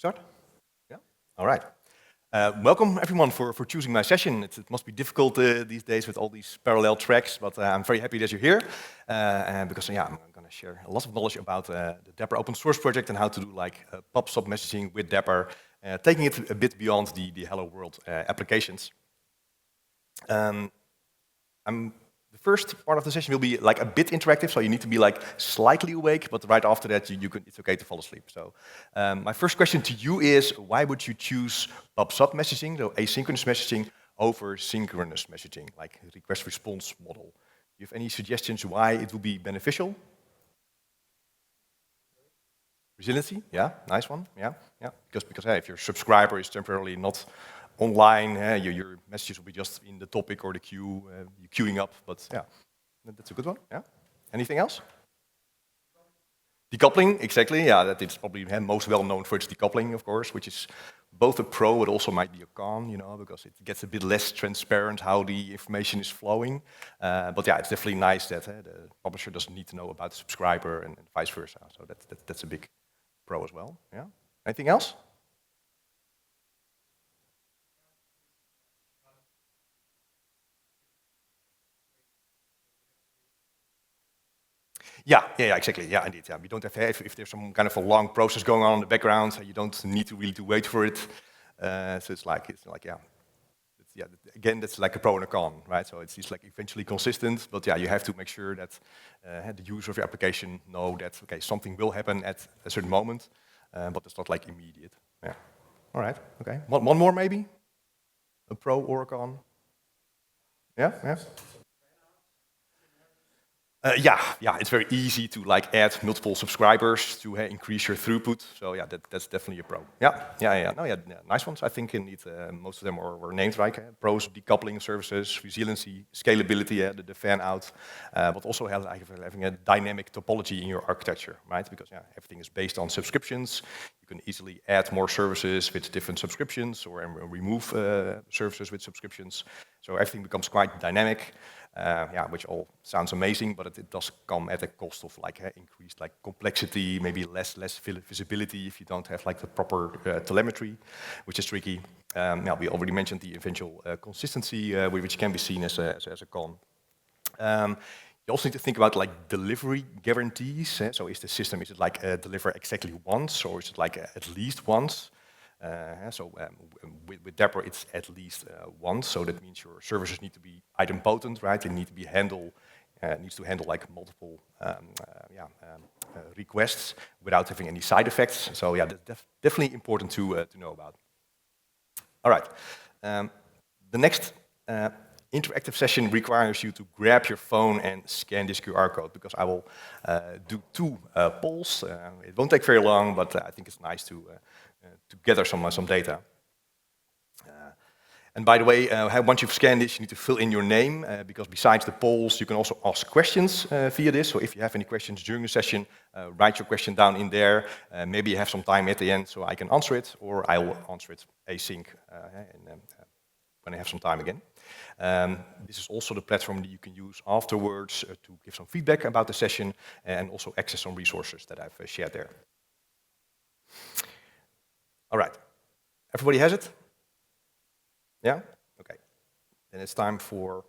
Start? Yeah? All right. Welcome everyone for choosing my session. It must be difficult these days with all these parallel tracks, but I'm very happy that you're here because I'm going to share a lot of knowledge about the Dapr open source project and how to do like pub/sub messaging with Dapr, taking it a bit beyond the Hello World applications. The first part of the session will be like a bit interactive, so you need to be like slightly awake, but right after that, it's okay to fall asleep. So my first question to you is, why would you choose pub/sub messaging, so asynchronous messaging, over synchronous messaging, like request-response model? Do you have any suggestions why it will be beneficial? Resiliency, yeah, nice one, yeah. Because hey, if your subscriber is temporarily not online, your messages will be just in the topic or the queue, you're queuing up, but yeah, that's a good one, yeah. Anything else? Decoupling, exactly, yeah, that is probably most well known for its decoupling, of course, which is both a pro, but also might be a con, because it gets a bit less transparent how the information is flowing. But yeah, it's definitely nice that the publisher doesn't need to know about the subscriber and vice versa, so that's a big pro as well, yeah. Anything else? Yeah, exactly. Yeah, indeed. Yeah, we don't have if there's some kind of a long process going on in the background, you don't need to really wait for it. So it's like again, that's like a pro and a con, right? So it's like eventually consistent, but yeah, you have to make sure that the user of your application know that okay, something will happen at a certain moment, but it's not like immediate. Yeah. All right. Okay. One more maybe. A pro or a con. Yeah. Yeah, it's very easy to like add multiple subscribers to increase your throughput. So yeah, that's definitely a pro. Yeah. No, yeah, nice ones. I think indeed most of them were named right. Pros: decoupling services, resiliency, scalability, the fan out, but also having a dynamic topology in your architecture, right? Because everything is based on subscriptions. You can easily add more services with different subscriptions, or remove services with subscriptions. So everything becomes quite dynamic. Which all sounds amazing, but it does come at a cost of like increased like complexity, maybe less visibility if you don't have like the proper telemetry, which is tricky. We already mentioned the eventual consistency, which can be seen as a con. You also need to think about like delivery guarantees. So is it like deliver exactly once, or is it like at least once? With Dapr, it's at least once, so that means your services need to be idempotent, right? They need to be needs to handle like multiple requests without having any side effects. So yeah, that's definitely important to know about. All right, the next interactive session requires you to grab your phone and scan this QR code, because I will do two polls. It won't take very long, but I think it's nice to gather some data. And by the way, once you've scanned this, you need to fill in your name, because besides the polls, you can also ask questions via this. So if you have any questions during the session, write your question down in there. Maybe you have some time at the end so I can answer it, or I will answer it async when I have some time again. This is also the platform that you can use afterwards to give some feedback about the session and also access some resources that I've shared there. All right, everybody has it? Yeah? Okay. Then it's time for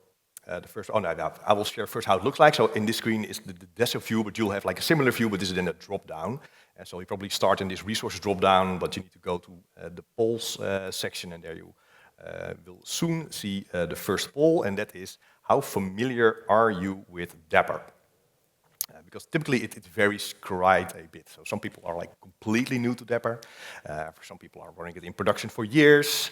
the first, I will share first how it looks like. So in this screen is the desktop view, but you'll have like a similar view, but this is then a drop-down. So you probably start in this resources drop-down, but you need to go to the polls section, and there you will soon see the first poll, and that is, how familiar are you with Dapr? Because typically it varies quite a bit. So some people are like completely new to Dapr. For some people are running it in production for years.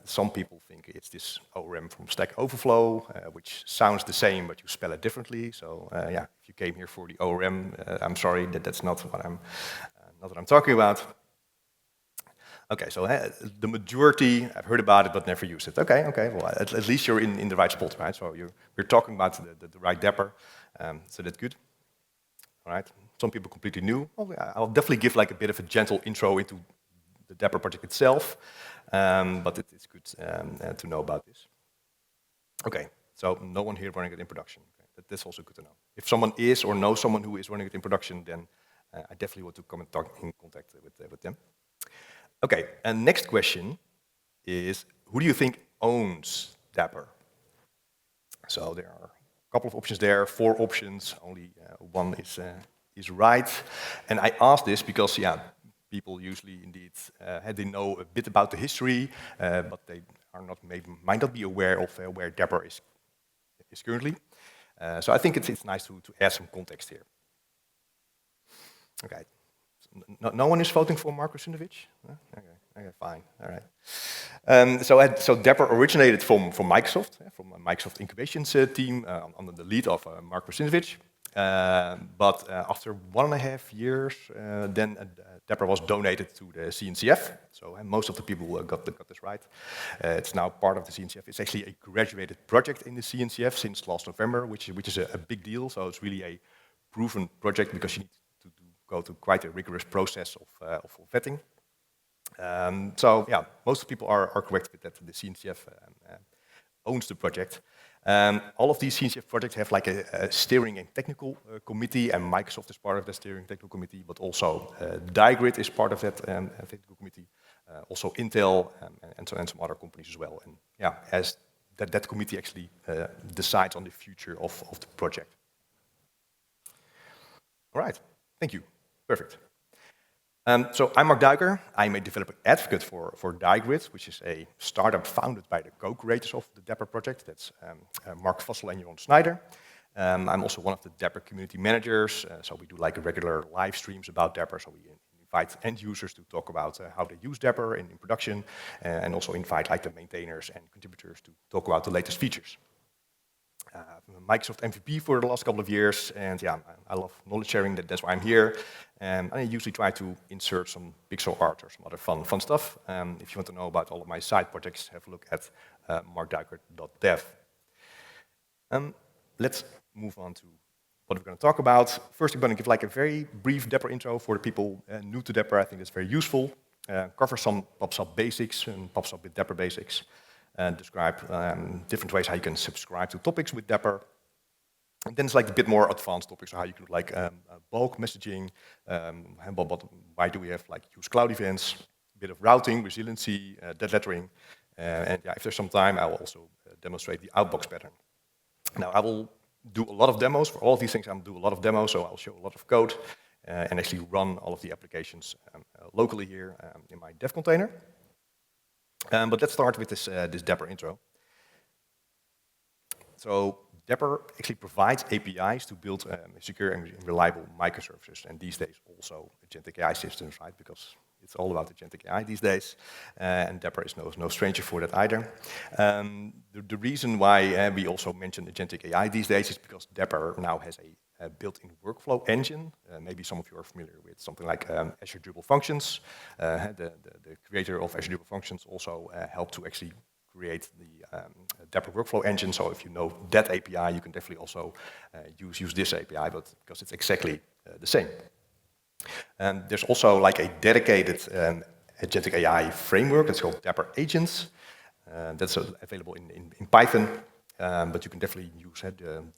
Some people think it's this ORM from Stack Overflow, which sounds the same, but you spell it differently. So if you came here for the ORM, I'm sorry, that's not what I'm talking about. Okay, so the majority, I've heard about it, but never used it. Okay, well, at least you're in the right spot, right? So we're talking about the right Dapr, so that's good. All right, some people completely new. Well, I'll definitely give like a bit of a gentle intro into the Dapr project itself, but it's good to know about this. Okay, so no one here running it in production. Okay, that's also good to know. If someone is or knows someone who is running it in production, then I definitely want to come and talk in contact with them. Okay, and next question is, who do you think owns Dapr? So there are a couple of options there, 4 options, only one is right. And I asked this because, yeah, people usually indeed they know a bit about the history, but they are not might not be aware of where Dapr is currently. So I think it's nice to add some context here. Okay. No one is voting for Marc Duiker? Okay, fine, all right. So Dapr originated from Microsoft, from a Microsoft incubations team under the lead of Marc Duiker. But after 1.5 years, then Dapr was donated to the CNCF. So most of the people got this right. It's now part of the CNCF. It's actually a graduated project in the CNCF since last November, which is a big deal. So it's really a proven project because you need to go through quite a rigorous process of vetting. So yeah, most people are correct with that. The CNCF owns the project. All of these CNCF projects have like a steering and technical committee, and Microsoft is part of the steering technical committee, but also Digrid is part of that technical committee, also Intel and some other companies as well. And yeah, as that committee actually decides on the future of the project. All right, thank you, perfect. So I'm Marc Duiker. I'm a developer advocate for Digrid, which is a startup founded by the co-creators of the Dapr project. That's Mark Vossel and Jeroen Snijder. I'm also one of the Dapr community managers. So we do like regular live streams about Dapr. So we invite end users to talk about how they use Dapr in production, and also invite like the maintainers and contributors to talk about the latest features. Microsoft MVP for the last couple of years, and yeah, I love knowledge sharing. That's why I'm here. And I usually try to insert some pixel art or some other fun stuff. If you want to know about all of my side projects, have a look at marcduiker.dev. Let's move on to what we're going to talk about. First, I'm going to give like a very brief Dapr intro for the people new to Dapr. I think that's very useful. Cover some PubSub basics and PubSub with Dapr basics. Describe different ways how you can subscribe to topics with Dapr. And then it's like a bit more advanced topics, so how you can do like bulk messaging, why do we have like use CloudEvents, a bit of routing, resiliency, dead lettering, and yeah, if there's some time, I will also demonstrate the Outbox pattern. Now I will do a lot of demos for all of these things. I'll do a lot of demos, so I'll show a lot of code and actually run all of the applications locally here in my dev container. But let's start with this Dapr intro. So Dapr actually provides APIs to build secure and reliable microservices, and these days also agentic AI systems, right? Because it's all about agentic AI these days, and Dapr is no stranger for that either. The reason why we also mention agentic AI these days is because Dapr now has a built-in workflow engine. Maybe some of you are familiar with something like Azure Durable Functions. The creator of Azure Durable Functions also helped to actually create the Dapr workflow engine. So if you know that API, you can definitely also use this API, but because it's exactly the same. And there's also like a dedicated agentic AI framework that's called Dapr Agents. That's available in Python, but you can definitely use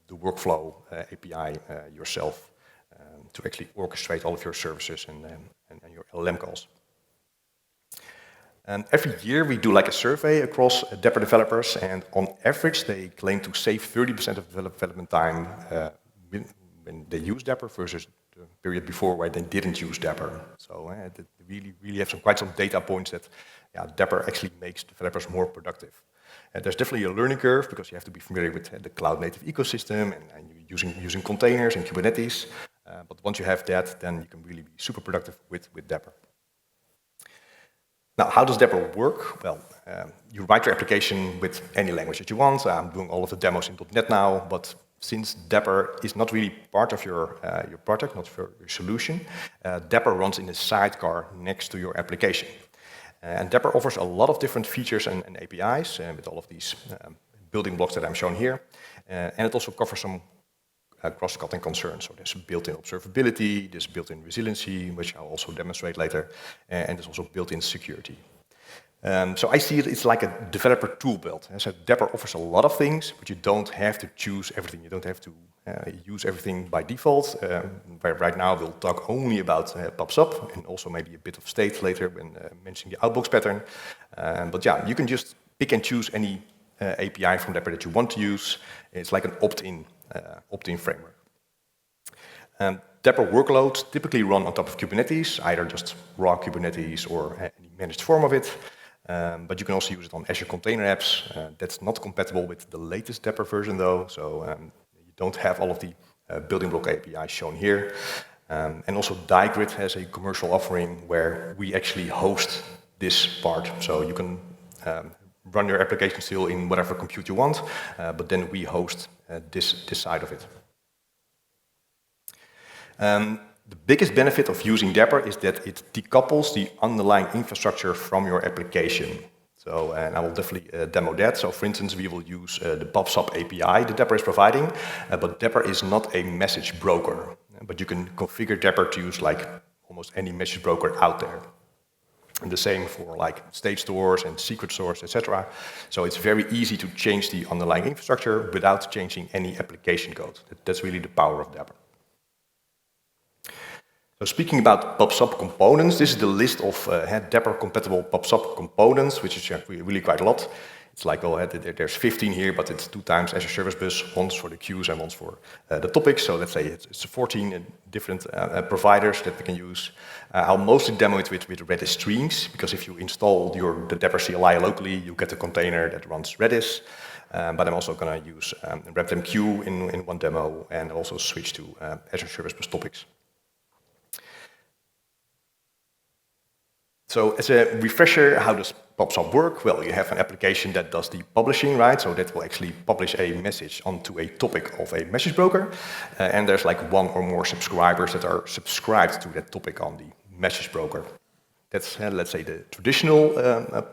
the workflow API yourself to actually orchestrate all of your services and your LLM calls. And every year we do like a survey across Dapr developers, and on average they claim to save 30% of development time when they use Dapr versus the period before where they didn't use Dapr. So we really have quite some data points that Dapr actually makes developers more productive. And there's definitely a learning curve because you have to be familiar with the cloud-native ecosystem and using containers and Kubernetes. But once you have that, then you can really be super productive with Dapr. Now, how does Dapr work? Well, you write your application with any language that you want. I'm doing all of the demos in .NET now, but since Dapr is not really part of your project, not for your solution, Dapr runs in a sidecar next to your application. And Dapr offers a lot of different features and APIs with all of these building blocks that I'm showing here. And it also covers some cross-cutting concerns. So there's built-in observability, there's built-in resiliency, which I'll also demonstrate later, and there's also built-in security. So I see it's like a developer tool belt. So Dapr offers a lot of things, but you don't have to choose everything. You don't have to use everything by default. Right now we'll talk only about PubSub and also maybe a bit of state later when mentioning the Outbox pattern. But yeah, you can just pick and choose any API from Dapr that you want to use. It's like an opt-in framework. Dapr workloads typically run on top of Kubernetes, either just raw Kubernetes or any managed form of it. But you can also use it on Azure Container Apps. That's not compatible with the latest Dapr version though, so you don't have all of the building block APIs shown here. And also Digrid has a commercial offering where we actually host this part. So you can run your application still in whatever compute you want, but then we host this side of it. The biggest benefit of using Dapr is that it decouples the underlying infrastructure from your application. So, and I will definitely demo that. So for instance, we will use the PubSub API that Dapr is providing, but Dapr is not a message broker. But you can configure Dapr to use like almost any message broker out there. And the same for like state stores and secret stores, etc. So it's very easy to change the underlying infrastructure without changing any application code. That's really the power of Dapr. So speaking about PubSub components, this is the list of Dapr-compatible PubSub components, which is really quite a lot. It's like, well, there's 15 here, but it's 2 times Azure Service Bus, once for the queues and once for the topics. So let's say it's 14 different providers that we can use. I'll mostly demo it with Redis streams, because if you install the Dapr CLI locally, you get a container that runs Redis. But I'm also going to use RabbitMQ in one demo, and also switch to Azure Service Bus topics. So as a refresher, how does PubSub work? Well, you have an application that does the publishing, right? So that will actually publish a message onto a topic of a message broker. And there's like 1 or more subscribers that are subscribed to that topic on the message broker. That's, let's say, the traditional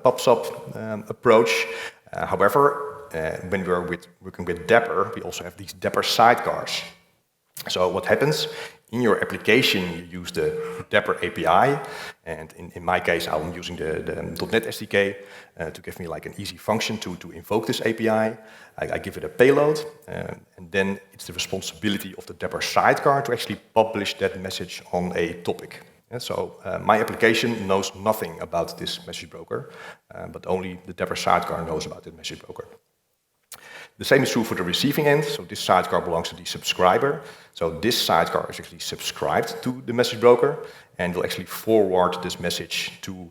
PubSub approach. However, when we're working with Dapr, we also have these Dapr sidecars. So what happens? In your application, you use the Dapr API, and in my case, I'm using the .NET SDK to give me like an easy function to invoke this API. I give it a payload, and then it's the responsibility of the Dapr sidecar to actually publish that message on a topic. Yeah, so my application knows nothing about this message broker, but only the Dapr sidecar knows about that message broker. The same is true for the receiving end. So this sidecar belongs to the subscriber. So this sidecar is actually subscribed to the message broker and will actually forward this message to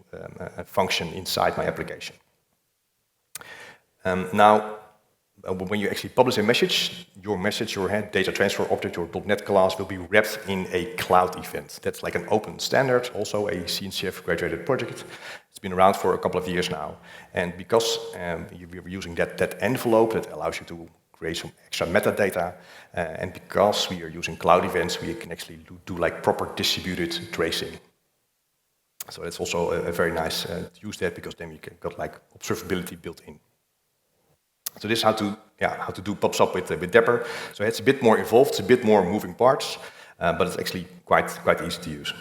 a function inside my application. Now, when you actually publish a message, your data transfer object, your .NET class will be wrapped in a cloud event. That's like an open standard, also a CNCF graduated project. It's been around for a couple of years now. And because we were using that envelope that allows you to create some extra metadata, and because we are using CloudEvents, we can actually do like proper distributed tracing. So it's also a very nice to use that, because then you got like observability built in. So this is how to do PubSub with Dapr. So it's a bit more involved, it's a bit more moving parts, but it's actually quite easy to use.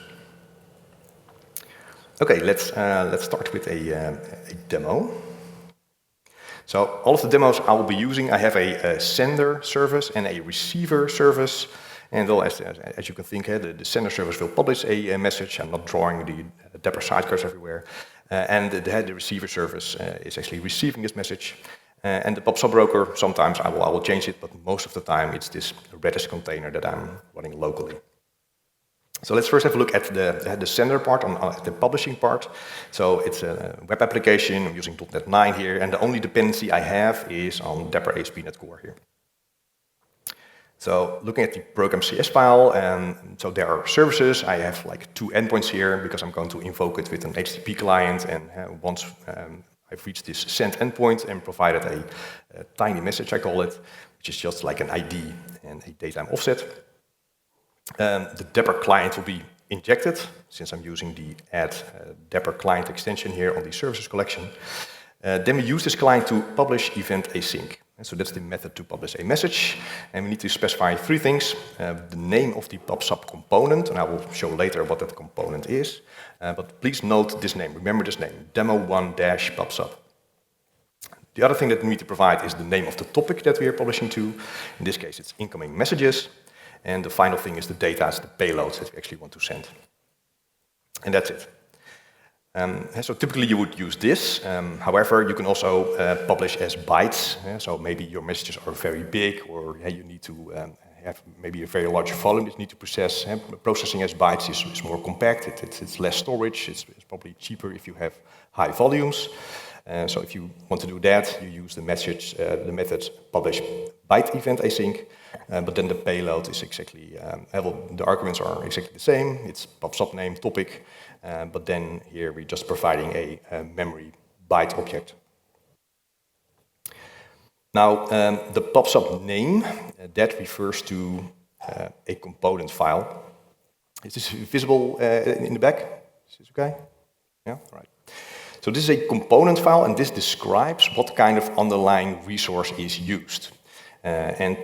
Okay, let's start with a demo. So all of the demos I will be using, I have a sender service and a receiver service. And well, as you can think, the sender service will publish a message. I'm not drawing the Dapr sidecars everywhere. And the receiver service is actually receiving this message. And the PubSub broker, sometimes I will change it, but most of the time it's this Redis container that I'm running locally. So let's first have a look at the sender part, on the publishing part. So it's a web application, I'm using .NET 9 here, and the only dependency I have is on Dapr ASP.NET Core here. So looking at the program CS file, so there are services. I have like 2 endpoints here because I'm going to invoke it with an HTTP client, and once I've reached this send endpoint and provided a tiny message, I call it, which is just like an ID and a datetime offset. The Dapr client will be injected, since I'm using the add Dapr client extension here on the services collection. Then we use this client to publish event async. And so that's the method to publish a message. And we need to specify three things. The name of the PubSub component, and I will show later what that component is. But please note this name, remember this name, demo1-PubSub. The other thing that we need to provide is the name of the topic that we are publishing to. In this case, it's incoming messages. And the final thing is the data, the payloads that we actually want to send. And that's it. So typically you would use this. However, you can also publish as bytes. So maybe your messages are very big, or you need to have maybe a very large volume that you need to process. Processing as bytes is more compact. It's less storage. It's probably cheaper if you have high volumes. So if you want to do that, you use the method publish byte event async. But then the payload is exactly, the arguments are exactly the same. It's PubSub name topic, but then here we're just providing a memory byte object. Now, the PubSub name, that refers to a component file. Is this visible in the back? Is this okay? Yeah, all right. So this is a component file, and this describes what kind of underlying resource is used. And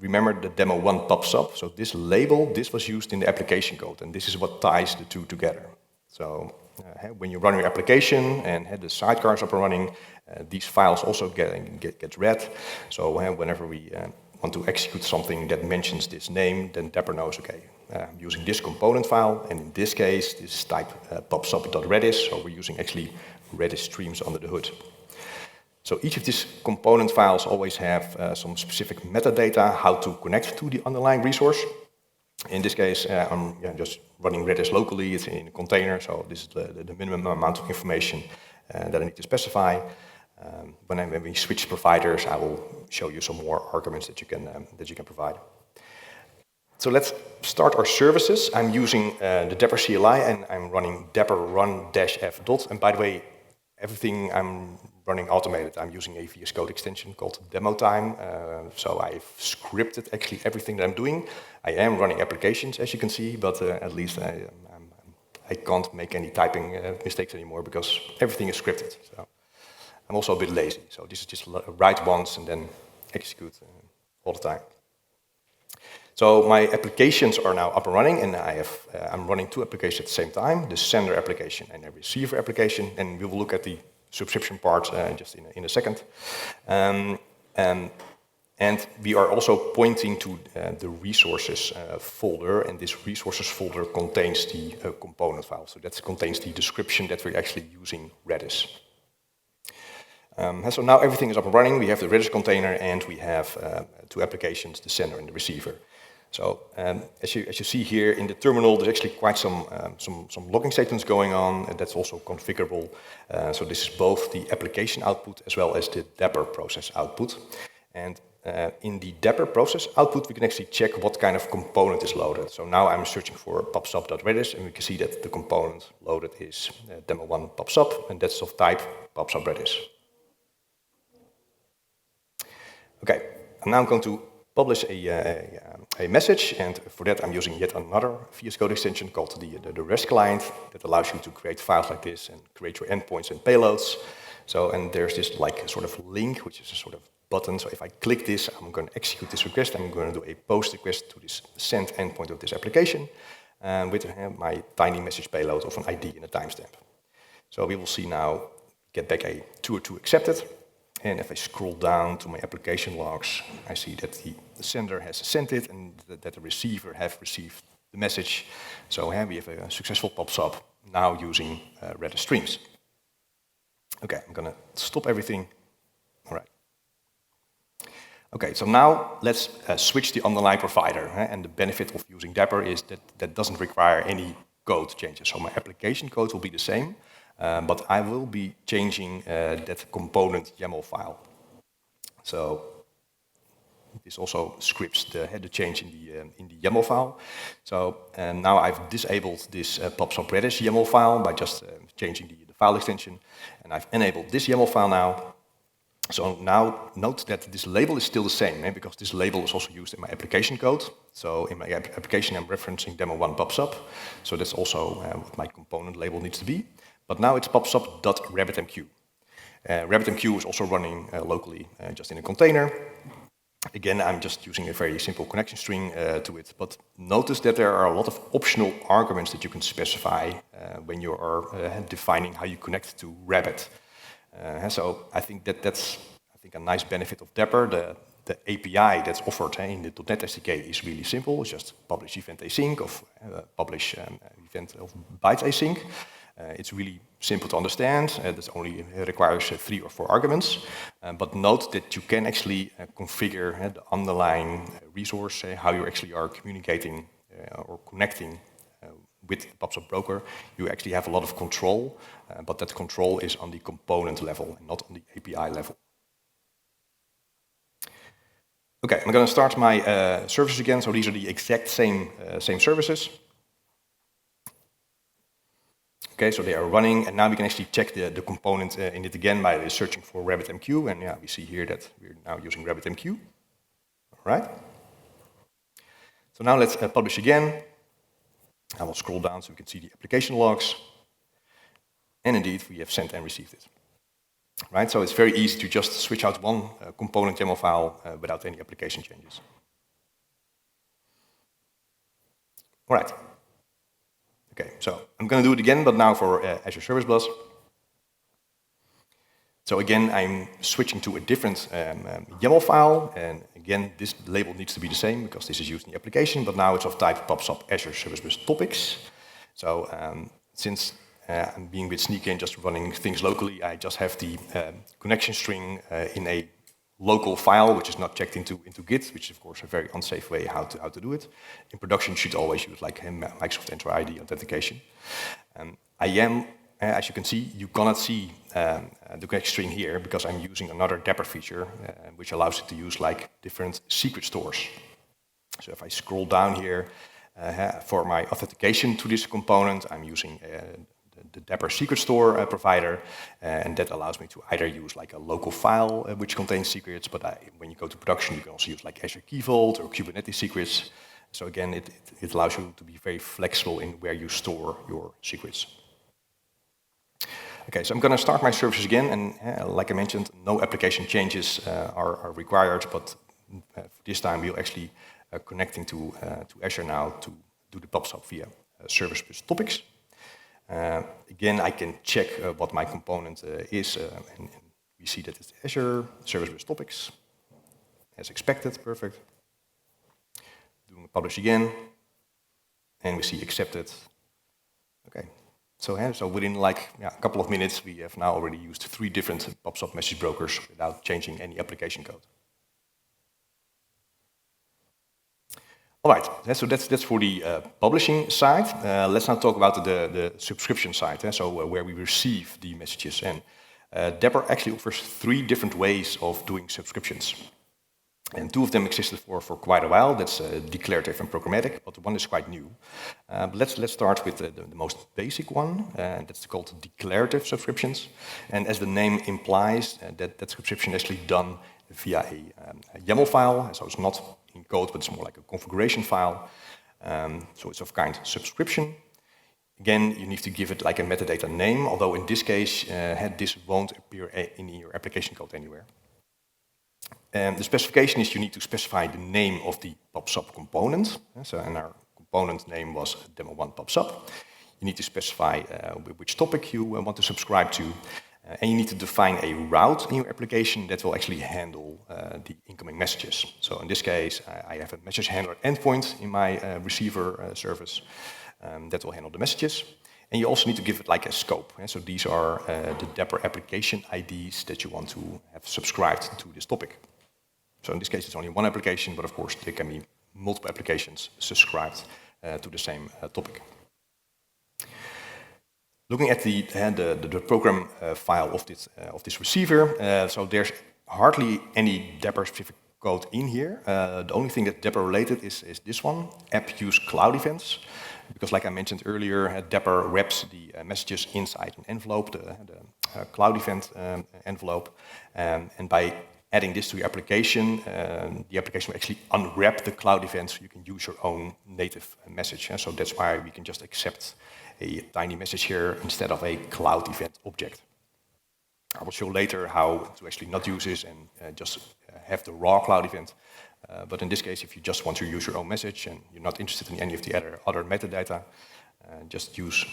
remember the demo1-PubSub. So this label, this was used in the application code, and this is what ties the two together. So when you run your application and the sidecars up and running, these files also get read. So whenever we want to execute something that mentions this name, then Dapr knows, okay, I'm using this component file, and in this case, this is type pubsub.redis, so we're using actually Redis streams under the hood. So each of these component files always have some specific metadata, how to connect to the underlying resource. In this case, I'm just running Redis locally, it's in a container, so this is the minimum amount of information that I need to specify. When we switch providers, I will show you some more arguments that you can provide. So let's start our services. I'm using the Dapr CLI, and I'm running Dapr run-f dot. And by the way, everything I'm running automated. I'm using a VS Code extension called demo time. So I've scripted actually everything that I'm doing. I am running applications, as you can see, but at least I can't make any typing mistakes anymore because everything is scripted. So I'm also a bit lazy. So this is just write once and then execute all the time. So my applications are now up and running, and I'm running two applications at the same time, the sender application and a receiver application, and we will look at the subscription part just in a second. And we are also pointing to the resources folder, and this resources folder contains the component file. So that contains the description that we're actually using Redis. So now everything is up and running. We have the Redis container, and we have two applications, the sender and the receiver. So as you see here in the terminal, there's actually quite some logging statements going on, and that's also configurable. So this is both the application output as well as the Dapr process output. And in the Dapr process output, we can actually check what kind of component is loaded. So now I'm searching for pubsub.redis, and we can see that the component loaded is demo1-PubSub, and that's of type pubsub.redis. Okay, I'm now going to publish a message, and for that I'm using yet another VS Code extension called the REST client that allows you to create files like this and create your endpoints and payloads. So, and there's this like sort of link, which is a sort of button. So if I click this, I'm going to execute this request. I'm going to do a post request to this send endpoint of this application with my tiny message payload of an ID and a timestamp. So we will see now, get back a 202 accepted. And if I scroll down to my application logs, I see that the sender has sent it and that the receiver has received the message. So we have a successful PubSub now using Redis streams. Okay, I'm going to stop everything. All right. Okay, so now let's switch the underlying provider. And the benefit of using Dapr is that that doesn't require any code changes. So my application code will be the same. But I will be changing that component YAML file. So this also scripts the change in the YAML file. So now I've disabled this PubSub Redis YAML file by just changing the file extension, and I've enabled this YAML file now. So now note that this label is still the same, because this label is also used in my application code. So in my application, I'm referencing demo1-PubSub. So that's also what my component label needs to be. But now it's pubsub.RabbitMQ. RabbitMQ is also running locally, just in a container. Again, I'm just using a very simple connection string to it, but notice that there are a lot of optional arguments that you can specify when you are defining how you connect to Rabbit. So I think that's a nice benefit of Dapr. The API that's offered in the .NET SDK is really simple. It's just publish event async of publish event of bytes async. It's really simple to understand. This only requires 3 or 4 arguments. But note that you can actually configure the underlying resource, how you actually are communicating or connecting with the PubSub broker. You actually have a lot of control, but that control is on the component level and not on the API level. Okay, I'm going to start my services again. So these are the exact same services. Okay, so they are running, and now we can actually check the component in it again by searching for RabbitMQ, and yeah, we see here that we're now using RabbitMQ. All right. So now let's publish again. I will scroll down so we can see the application logs, and indeed we have sent and received it. Right, so it's very easy to just switch out one component YAML file without any application changes. All right. Okay, so I'm going to do it again, but now for Azure Service Bus. So again, I'm switching to a different YAML file, and again, this label needs to be the same because this is used in the application, but now it's of type PubSub Azure Service Bus topics. So since I'm being a bit sneaky and just running things locally, I just have the connection string in a local file, which is not checked into Git, which is of course a very unsafe way how to do it. In production, you should always use like Microsoft Enter ID authentication. As you can see, you cannot see the connection string here because I'm using another Dapr feature, which allows it to use like different secret stores. So if I scroll down here for my authentication to this component, I'm using the Dapr secret store provider, and that allows me to either use like a local file which contains secrets, but when you go to production, you can also use like Azure Key Vault or Kubernetes secrets. So again, it allows you to be very flexible in where you store your secrets. Okay, so I'm going to start my services again, and like I mentioned, no application changes are required, but this time we're actually connecting to Azure now to do the PubSub via Service Bus topics. Again, I can check what my component is, and we see that it's Azure Service Bus topics, as expected, perfect. Doing publish again, and we see accepted. Okay, so within like a couple of minutes, we have now already used 3 different PubSub message brokers without changing any application code. All right, so that's for the publishing side. Let's now talk about the subscription side, so where we receive the messages. And Dapr actually offers 3 different ways of doing subscriptions. And 2 of them existed for quite a while. That's declarative and programmatic, but one is quite new. But let's start with the most basic one, and that's called declarative subscriptions. And as the name implies, that subscription is actually done via a YAML file, so it's not in code, but it's more like a configuration file. So it's of kind subscription. Again, you need to give it like a metadata name, although in this case, this won't appear in your application code anywhere. The specification is you need to specify the name of the PubSub component. And our component name was demo1 PubSub. You need to specify which topic you want to subscribe to. And you need to define a route in your application that will actually handle the incoming messages. So in this case, I have a message handler endpoint in my receiver service that will handle the messages. And you also need to give it like a scope. So these are the Dapr application IDs that you want to have subscribed to this topic. So in this case, it's only one application, but of course, there can be multiple applications subscribed to the same topic. Looking at the program file of this receiver, so there's hardly any Dapr-specific code in here. The only thing that Dapr-related is this one, app use CloudEvents, because like I mentioned earlier, Dapr wraps the messages inside an envelope, the CloudEvent envelope, and by adding this to your application, the application will actually unwrap the CloudEvent so you can use your own native message. So that's why we can just accept a tiny message here instead of a CloudEvent object. I will show later how to actually not use this and just have the raw cloud event. But in this case, if you just want to use your own message and you're not interested in any of the other metadata, just use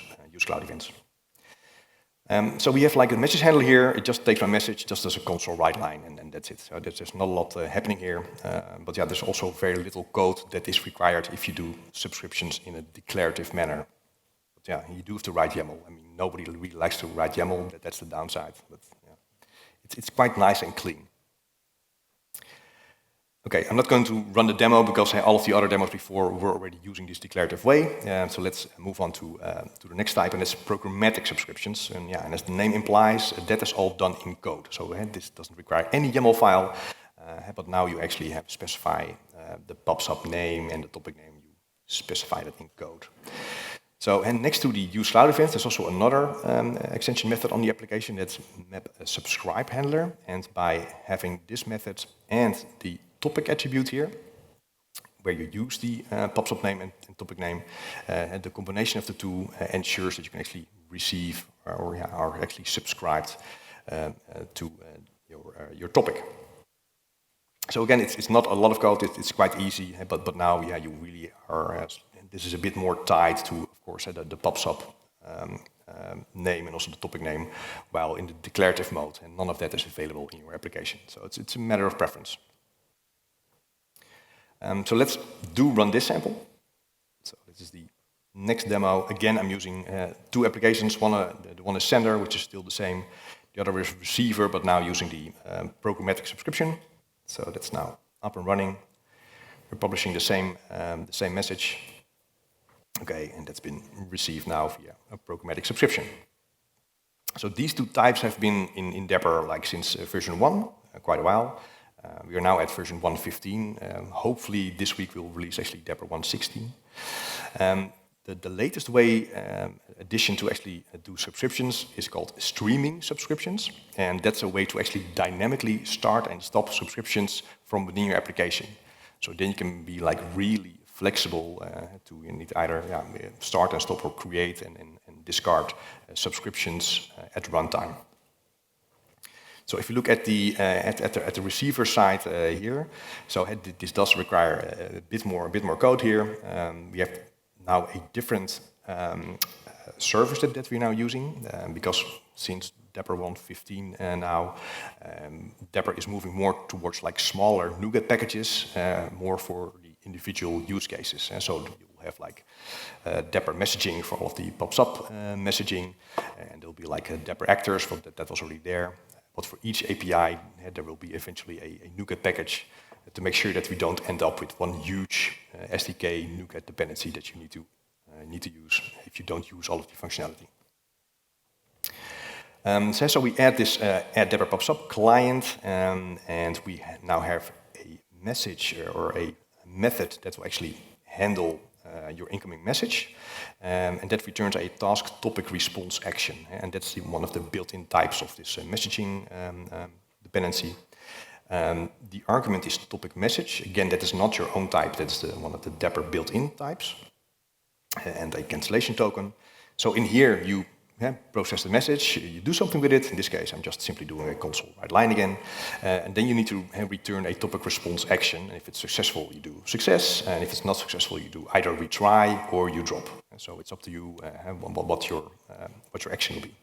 cloud events. So we have like a message handler here. It just takes my message, just as a console write line, and that's it. So there's not a lot happening here. But yeah, there's also very little code that is required if you do subscriptions in a declarative manner. But yeah, you do have to write YAML. I mean, nobody really likes to write YAML. That's the downside. But yeah, it's quite nice and clean. Okay, I'm not going to run the demo because all of the other demos before were already using this declarative way. So let's move on to the next type, and that's programmatic subscriptions. And yeah, and as the name implies, that is all done in code. So this doesn't require any YAML file, but now you actually have to specify the PubSub name and the topic name. You specify that in code. So, and next to the use cloud events, there's also another extension method on the application that's map a subscribe handler. And by having this method and the topic attribute here, where you use the PubSub name and topic name, and the combination of the two ensures that you can actually receive or are actually subscribed to your topic. So again, it's not a lot of code. It's quite easy, but now you really are. This is a bit more tied to, of course, the PubSub name and also the topic name, while in the declarative mode, and none of that is available in your application. So it's a matter of preference. So let's run this sample. So this is the next demo. Again, I'm using two applications. The one is sender, which is still the same. The other is receiver, but now using the programmatic subscription. So that's now up and running. We're publishing the same message. Okay, and that's been received now via a programmatic subscription. So these two types have been in Dapr like since version 1, quite a while. We are now at version 1.15. Hopefully this week we'll release actually Dapr 1.16. The latest way addition to actually do subscriptions is called streaming subscriptions, and that's a way to actually dynamically start and stop subscriptions from within your application. So then you can be like really flexible you need either start and stop or create and discard subscriptions at runtime. So if you look at the receiver side here, so this does require a bit more code here. We have now a different service that we're now using because since Dapr 1.15 now, Dapr is moving more towards like smaller NuGet packages, more for the individual use cases. And so you'll have like Dapr messaging for all of the PubSub messaging, and there'll be like Dapr actors, that was already there. But for each API, there will be eventually a NuGet package to make sure that we don't end up with one huge SDK NuGet dependency that you need to use if you don't use all of the functionality. So we add this add Dapr PubSub client, and we now have a message or a method that will actually handle your incoming message, and that returns a task topic response action, and that's one of the built-in types of this messaging dependency. The argument is topic message. Again, that is not your own type. That's one of the Dapr built-in types, and a cancellation token. So in here you process the message, you do something with it. In this case, I'm just simply doing a console write line again. And then you need to return a topic response action. And if it's successful, you do success. And if it's not successful, you do either retry or you drop. And so it's up to you what your action will be.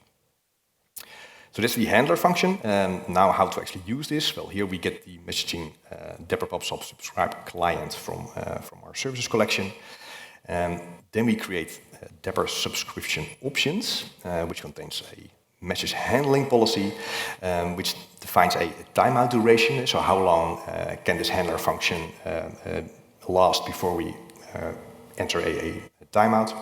So that's the handler function. Now how to actually use this? Well, here we get the messaging Dapr PubSub subscribe client from our services collection. Then we create Dapr subscription options, which contains a message handling policy, which defines a timeout duration. So how long can this handler function last before we enter a timeout?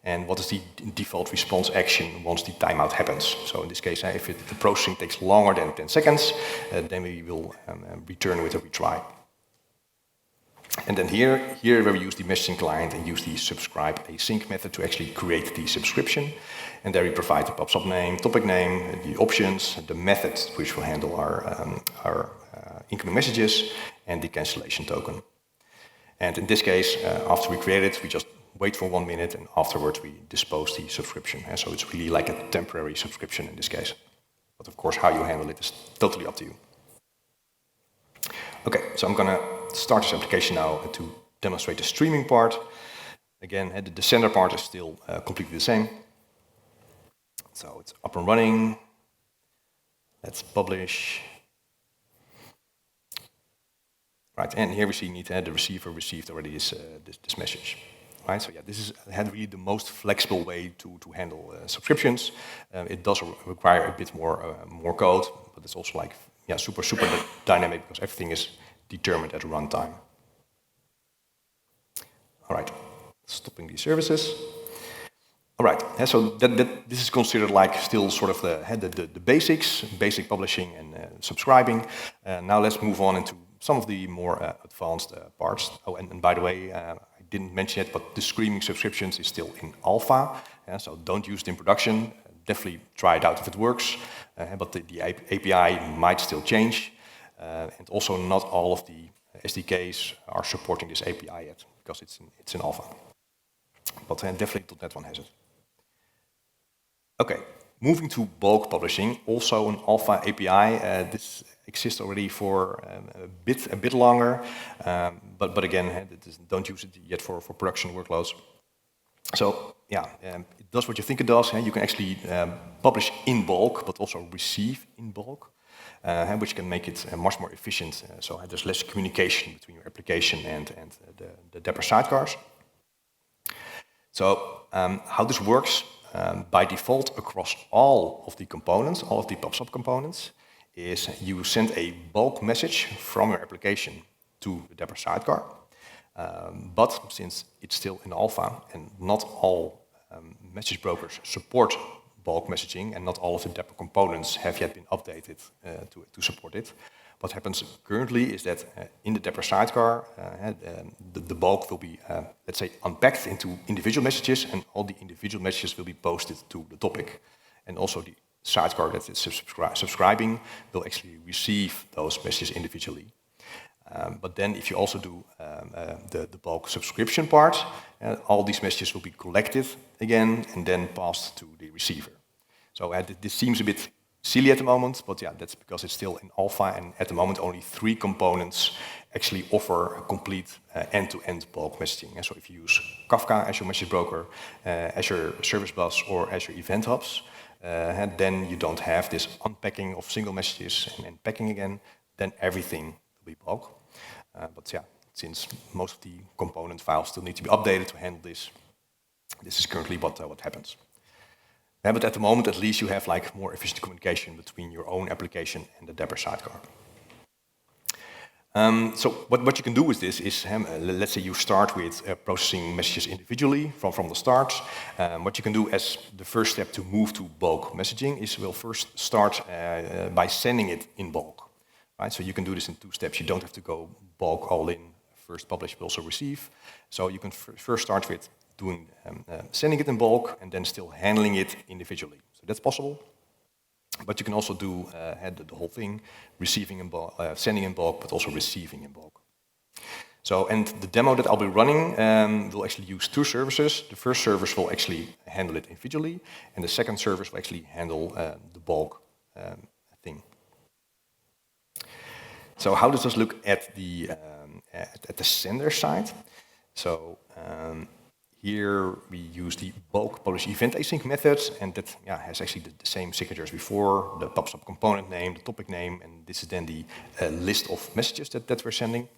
And what is the default response action once the timeout happens? So in this case, if the processing takes longer than 10 seconds, then we will return with a retry. And then here where we use the messaging client and use the subscribe async method to actually create the subscription. And there we provide the PubSub name, topic name, the options, the method which will handle our incoming messages, and the cancellation token. And in this case, after we create it, we just wait for 1 minute, and afterwards we dispose the subscription. And so it's really like a temporary subscription in this case. But of course, how you handle it is totally up to you. Okay, so I'm going to start this application now to demonstrate the streaming part. Again, the sender part is still completely the same. So it's up and running. Let's publish. Right, and here we see the receiver received already this message. Right, so yeah, this is really the most flexible way to handle subscriptions. It does require a bit more code, but it's also like super dynamic because everything is determined at runtime. All right, stopping these services. All right, so this is considered like still sort of the basics, basic publishing and subscribing. Now let's move on into some of the more advanced parts. Oh, and by the way, I didn't mention it, but the streaming subscriptions is still in alpha, so don't use it in production. Definitely try it out if it works, but the API might still change. And also not all of the SDKs are supporting this API yet, because it's in alpha. But definitely .NET 1 has it. Okay, moving to bulk publishing, also an alpha API. This exists already for a bit longer, but again, don't use it yet for production workloads. So yeah, it does what you think it does. You can actually publish in bulk, but also receive in bulk, which can make it much more efficient. So there's less communication between your application and the Dapr sidecars. So how this works, by default across all of the components, all of the PubSub components, is you send a bulk message from your application to the Dapr sidecar. But since it's still in alpha and not all message brokers support bulk messaging and not all of the Dapr components have yet been updated to support it, what happens currently is that in the Dapr sidecar, the bulk will be, let's say, unpacked into individual messages, and all the individual messages will be posted to the topic. And also the sidecar that is subscribing will actually receive those messages individually. But then if you also do the bulk subscription part, all these messages will be collected again and then passed to the receiver. So this seems a bit silly at the moment, but yeah, that's because it's still in alpha, and at the moment only 3 components actually offer a complete end-to-end bulk messaging. And so if you use Kafka as your message broker, Azure Service Bus or Azure Event Hubs, and then you don't have this unpacking of single messages and packing again, then everything will be bulk. But yeah, since most of the component files still need to be updated to handle this, this is currently what happens. But at the moment, at least, you have like more efficient communication between your own application and the Dapr sidecar. So what you can do with this is, let's say you start with processing messages individually from the start. What you can do as the first step to move to bulk messaging is we'll first start by sending it in bulk. Right? So you can do this in 2 steps. You don't have to go bulk all in, first publish, but also receive. So you can first start with doing sending it in bulk and then still handling it individually. So that's possible. But you can also do the whole thing, receiving in bulk, sending in bulk, but also receiving in bulk. So, and the demo that I'll be running will actually use 2 services. The first service will actually handle it individually, and the second service will actually handle the bulk thing. So how does this look at the sender side? So here we use the bulk publish event async method, and that has actually the same signature as before, the PubSub component name, the topic name, and this is then the list of messages that we're sending.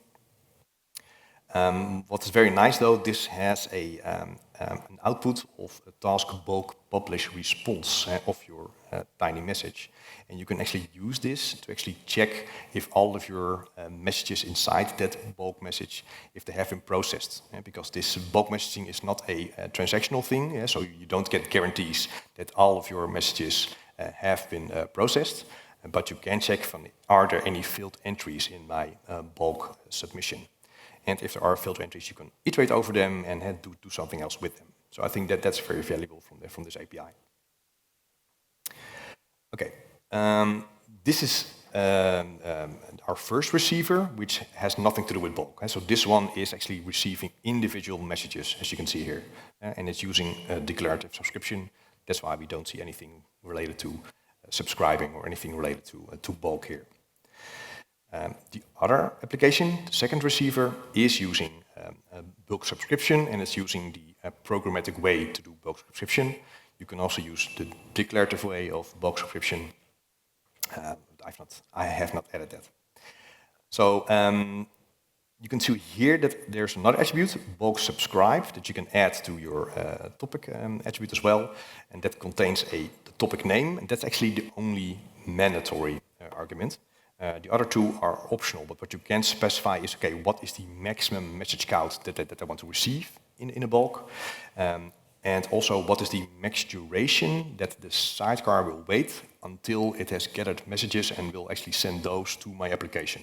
What is very nice though, this has an output of a task bulk publish response of your tiny message. And you can actually use this to actually check if all of your messages inside that bulk message, if they have been processed. Because this bulk messaging is not a transactional thing, so you don't get guarantees that all of your messages have been processed. But you can check are there any failed entries in my bulk submission. And if there are failed entries, you can iterate over them and do something else with them. So I think that's very valuable from this API. Okay, this is our first receiver, which has nothing to do with bulk. So this one is actually receiving individual messages, as you can see here. And it's using a declarative subscription. That's why we don't see anything related to subscribing or anything related to bulk here. The other application, the second receiver, is using a bulk subscription, and it's using the programmatic way to do bulk subscription. You can also use the declarative way of bulk subscription. I have not added that. So you can see here that there's another attribute, bulk subscribe, that you can add to your topic attribute as well, and that contains the topic name, and that's actually the only mandatory argument. The other two are optional, but what you can specify is, okay, what is the maximum message count that I want to receive in a bulk? And also, what is the max duration that the sidecar will wait until it has gathered messages and will actually send those to my application?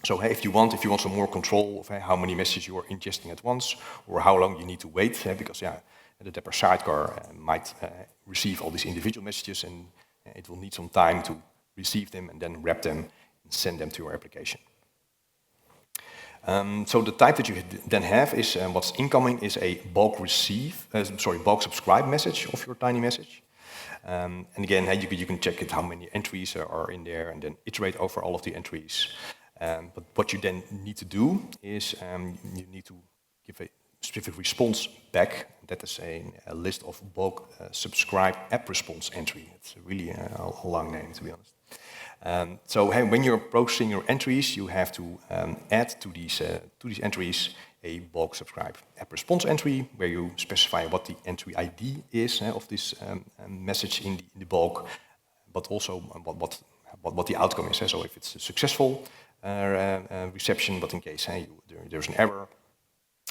So if you want some more control of how many messages you are ingesting at once, or how long you need to wait, because the Dapr sidecar might receive all these individual messages, and it will need some time to receive them and then wrap them and send them to your application. So the type that you then have is what's incoming is a bulk bulk subscribe message of your tiny message. And again, you can check it how many entries are in there, and then iterate over all of the entries. But what you then need to do is you need to give a specific response back. That is a list of bulk subscribe app response entry. It's really a long name, to be honest. So when you're processing your entries, you have to add to these entries a bulk subscribe app response entry, where you specify what the entry ID is of this message in the bulk, but also what the outcome is. So if it's a successful reception, but in case there's an error,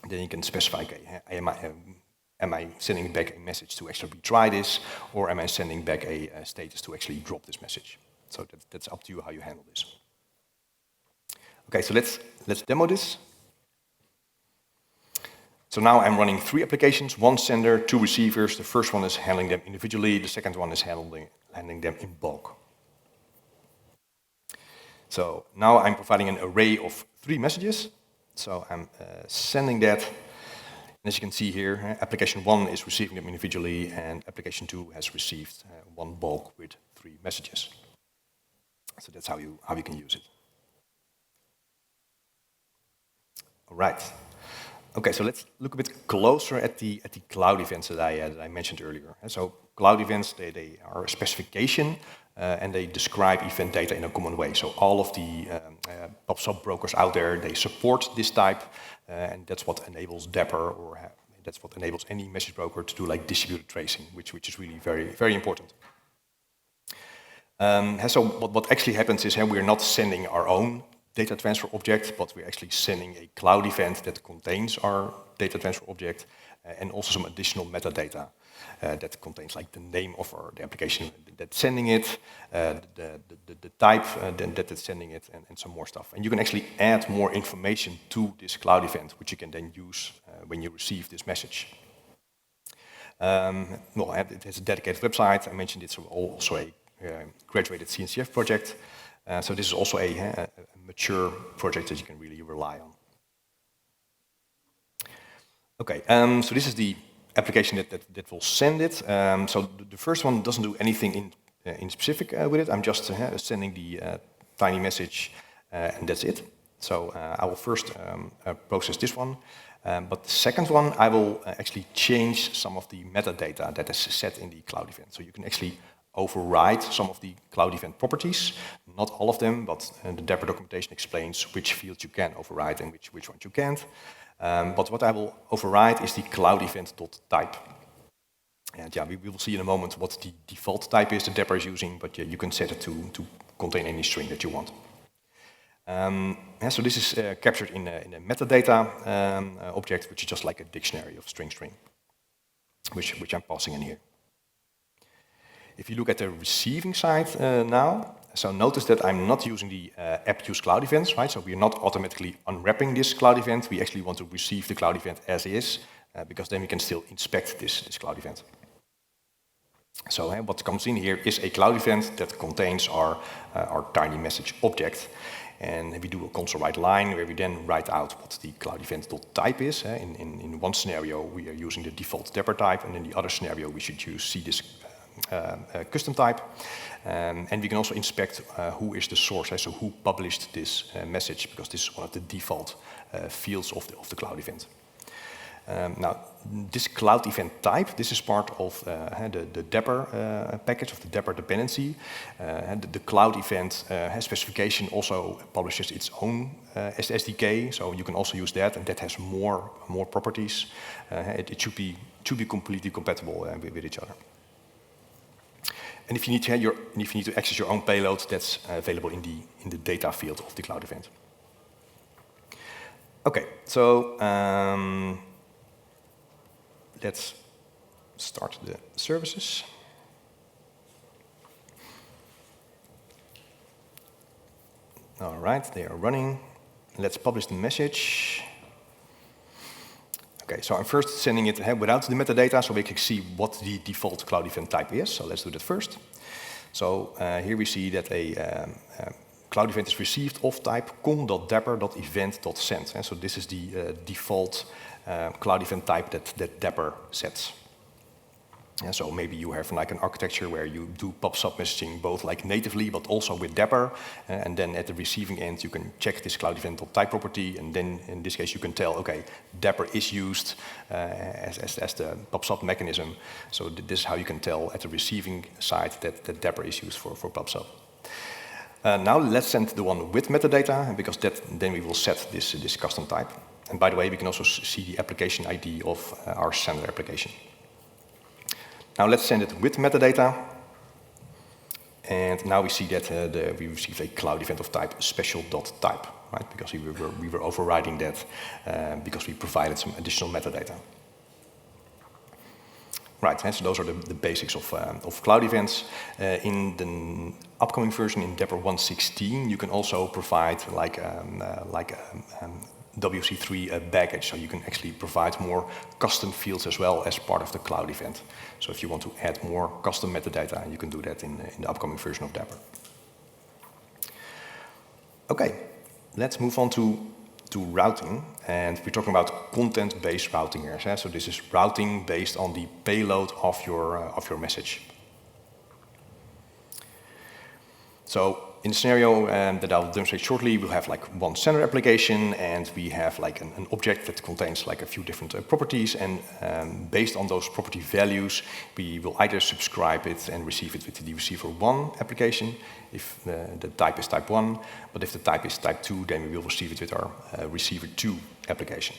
then you can specify, okay, am I sending back a message to actually retry this, or am I sending back a status to actually drop this message? So that's up to you how you handle this. Okay, so let's demo this. So now I'm running 3 applications, 1 sender, 2 receivers. The first one is handling them individually. The second one is handling them in bulk. So now I'm providing an array of 3 messages. So I'm sending that. And as you can see here, application 1 is receiving them individually, and application 2 has received 1 bulk with 3 messages. So that's how you can use it. All right. Okay, so let's look a bit closer at the cloud events that I mentioned earlier. So cloud events, they are a specification, and they describe event data in a common way. So all of the sub brokers out there, they support this type, and that's what enables Dapr, or that's what enables any message broker to do like distributed tracing, which is really very, very important. So what actually happens is we're not sending our own data transfer object, but we're actually sending a cloud event that contains our data transfer object, and also some additional metadata that contains like the name of the application that's sending it, the type that it's sending it, and some more stuff. And you can actually add more information to this cloud event, which you can then use when you receive this message. It has a dedicated website. I mentioned it's also a graduated CNCF project. So this is also a mature project that you can really rely on. Okay, so this is the application that will send it. So the first one doesn't do anything in specific with it. I'm just sending the tiny message, and that's it. So I will first process this one. But the second one, I will actually change some of the metadata that is set in the cloud event. So you can actually override some of the cloud event properties, not all of them, but the Dapr documentation explains which fields you can override and which ones you can't. But what I will override is the cloud event.type. And we will see in a moment what the default type is that Dapr is using, but you can set it to contain any string that you want. So this is captured in a metadata object, which is just like a dictionary of string, which I'm passing in here. If you look at the receiving side now, so notice that I'm not using the app use cloud events, right? So we're not automatically unwrapping this cloud event. We actually want to receive the cloud event as is, because then we can still inspect this cloud event. So what comes in here is a cloud event that contains our tiny message object. And we do a console write line where we then write out what the cloud event.type is. In one scenario, we are using the default Dapr type, and in the other scenario, we should see this custom type. And we can also inspect who is the source, so who published this message, because this is one of the default fields of the Cloud event. Now, this Cloud event type, this is part of the Dapr package, of the Dapr dependency. And the Cloud event specification also publishes its own SDK, so you can also use that, and that has more properties. It should be completely compatible with each other. And if you need to access your own payload, that's available in the data field of the Cloud event. Okay, so let's start the services. All right, they are running. Let's publish the message. Okay, so I'm first sending it without the metadata, so we can see what the default Cloud event type is. So let's do that first. So here we see that a Cloud event is received of type com.dapr.event.send. So this is the default Cloud event type that Dapr sets. And so maybe you have like an architecture where you do pub/sub messaging both like natively, but also with Dapr. And then at the receiving end, you can check this Cloud event.type property. And then in this case, you can tell, okay, Dapr is used as the pub/sub mechanism. So this is how you can tell at the receiving side that Dapr is used for pub/sub. Now let's send the one with metadata, because then we will set this custom type. And by the way, we can also see the application ID of our sender application. Now let's send it with metadata. And now we see that we receive a Cloud event of type special.type, right? Because we were overriding that because we provided some additional metadata. Right, and so those are the basics of Cloud events. In the upcoming version, in Dapr 1.16, you can also provide like WC3 baggage, so you can actually provide more custom fields as well as part of the Cloud event. So if you want to add more custom metadata, you can do that in the upcoming version of Dapr. Okay, let's move on to routing, and we're talking about content-based routing here. So this is routing based on the payload of your message. So in the scenario that I'll demonstrate shortly, we'll have like one sender application, and we have like an object that contains like a few different properties, and based on those property values, we will either subscribe it and receive it with the receiver 1 application, if the type is type 1, but if the type is type 2, then we will receive it with our receiver 2 application.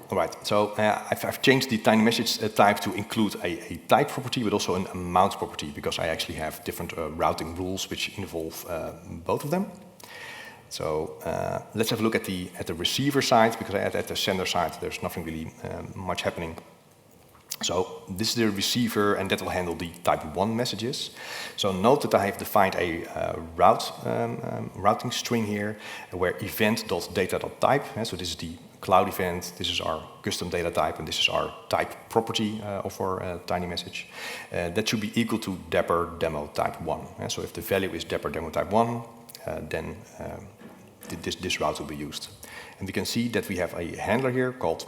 All right, so I've changed the tiny message type to include a type property, but also an amount property, because I actually have different routing rules which involve both of them. So let's have a look at the receiver side, because at the sender side there's nothing really much happening. So this is the receiver, and that will handle the type 1 messages. So note that I have defined a routing string here, where event.data.type, so this is the Cloud event, this is our custom data type, and this is our type property of our tiny message. That should be equal to Dapr demo type 1. So if the value is Dapr demo type 1, then this route will be used. And we can see that we have a handler here called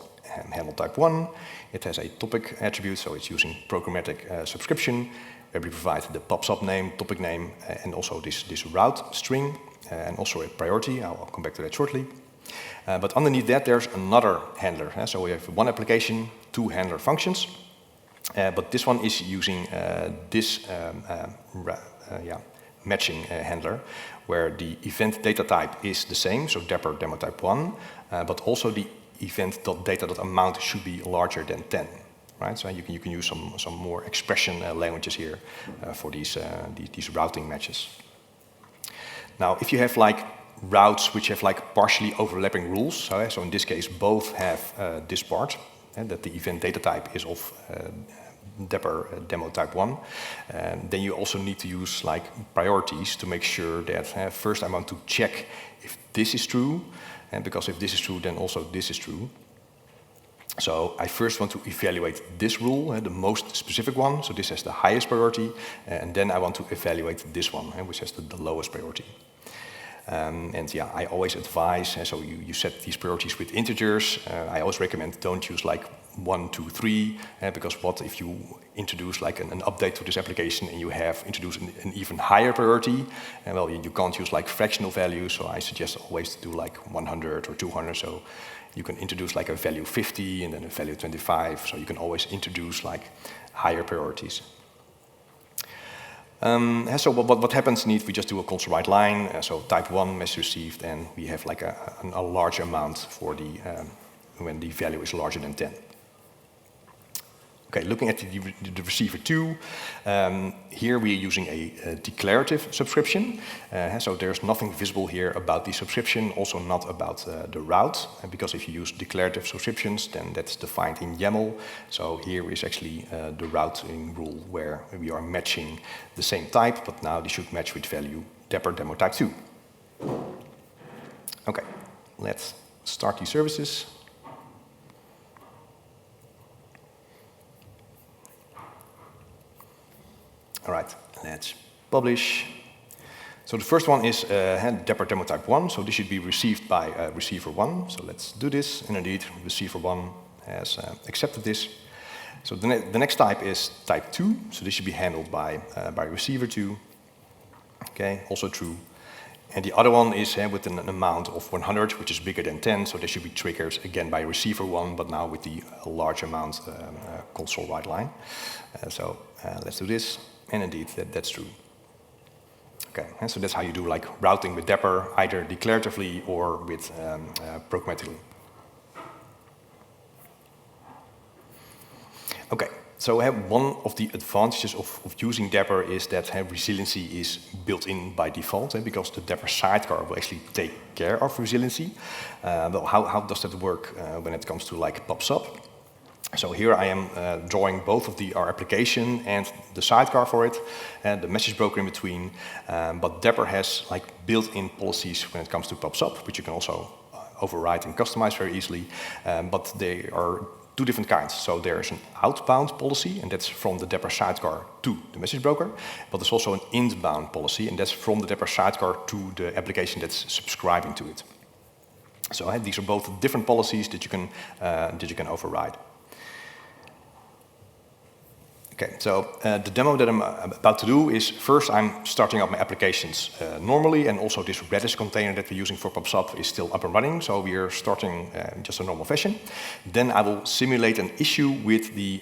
handle type 1. It has a topic attribute, so it's using programmatic subscription, where we provide the pub/sub name, topic name, and also this route string, and also a priority. I'll come back to that shortly. But underneath that, there's another handler. So we have one application, 2 handler functions. But this one is using this matching handler, where the event data type is the same, so Dapr demo type 1, but also the event.data.amount should be larger than 10. Right? So you can use some more expression languages here for these routing matches. Now, if you have like routes which have like partially overlapping rules, so in this case both have this part, that the event data type is of Dapr demo type 1, then you also need to use like priorities to make sure that first I want to check if this is true, and because if this is true, then also this is true. So I first want to evaluate this rule, the most specific one, so this has the highest priority, and then I want to evaluate this one, which has the lowest priority. And yeah, I always advise, so you set these priorities with integers. I always recommend don't use like 1, 2, 3, because what if you introduce like an update to this application and you have introduced an even higher priority, and well, you can't use like fractional values, so I suggest always to do like 100 or 200, so you can introduce like a value 50 and then a value 25, so you can always introduce like higher priorities. So what happens indeed, we just do a console write line, so type 1 message received, and we have like a large amount for the, when the value is larger than 10. Okay, looking at the receiver 2, here we are using a declarative subscription. So there's nothing visible here about the subscription, also not about the route, because if you use declarative subscriptions, then that's defined in YAML. So here is actually the routing rule where we are matching the same type, but now they should match with value Dapr demo type 2. Okay, let's start these services. All right, let's publish. So the first one is Dapr demo type 1, so this should be received by receiver 1. So let's do this, and indeed, receiver 1 has accepted this. So the next type is type 2, so this should be handled by receiver 2. Okay, also true. And the other one is with an amount of 100, which is bigger than 10, so this should be triggered again by receiver 1, but now with the large amount console write line. So let's do this. And indeed, that's true. Okay, and so that's how you do like routing with Dapr, either declaratively or with programmatically. Okay, so one of the advantages of using Dapr is that resiliency is built in by default, because the Dapr sidecar will actually take care of resiliency. Well, how does that work when it comes to like PubSub? So here I am drawing both of our application and the sidecar for it, and the message broker in between. But Dapr has like built-in policies when it comes to PubSub, which you can also override and customize very easily. But they are two different kinds. So there's an outbound policy, and that's from the Dapr sidecar to the message broker. But there's also an inbound policy, and that's from the Dapr sidecar to the application that's subscribing to it. So these are both different policies that you can override. Okay, so the demo that I'm about to do is first I'm starting up my applications normally, and also this Redis container that we're using for PubSub is still up and running, so we are starting just a normal fashion. Then I will simulate an issue with the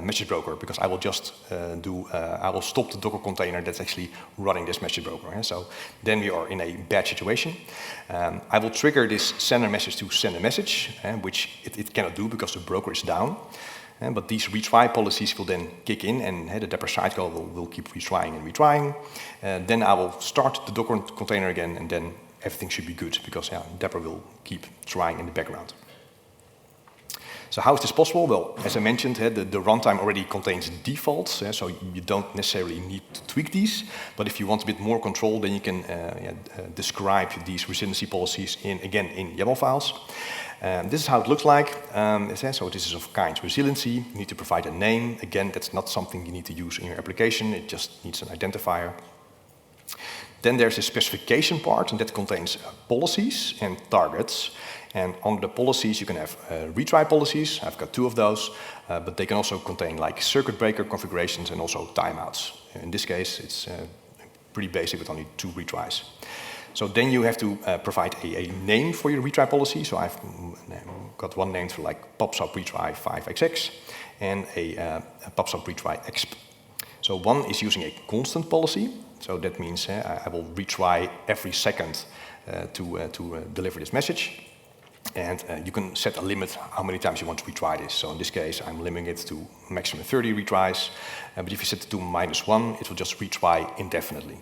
message broker, because I will just I will stop the Docker container that's actually running this message broker. So then we are in a bad situation. I will trigger this sender message to send a message, which it cannot do because the broker is down. But these retry policies will then kick in, and the Dapr sidecar will keep retrying and retrying. Then I will start the Docker container again, and then everything should be good, because Dapr will keep trying in the background. So how is this possible? Well, as I mentioned, the runtime already contains defaults, so you don't necessarily need to tweak these. But if you want a bit more control, then you can describe these resiliency policies in YAML files. This is how it looks like. So this is of kind resiliency. You need to provide a name. Again, that's not something you need to use in your application. It just needs an identifier. Then there's a specification part, and that contains policies and targets. And on the policies, you can have retry policies. I've got 2 of those, but they can also contain like circuit breaker configurations and also timeouts. In this case, it's pretty basic with only 2 retries. So then you have to provide a name for your retry policy. So I've got one named for like PubSub retry 5xx and a PubSub retry exp. So one is using a constant policy. So that means I will retry every second to deliver this message. And you can set a limit how many times you want to retry this. So in this case, I'm limiting it to maximum 30 retries. But if you set it to -1, it will just retry indefinitely.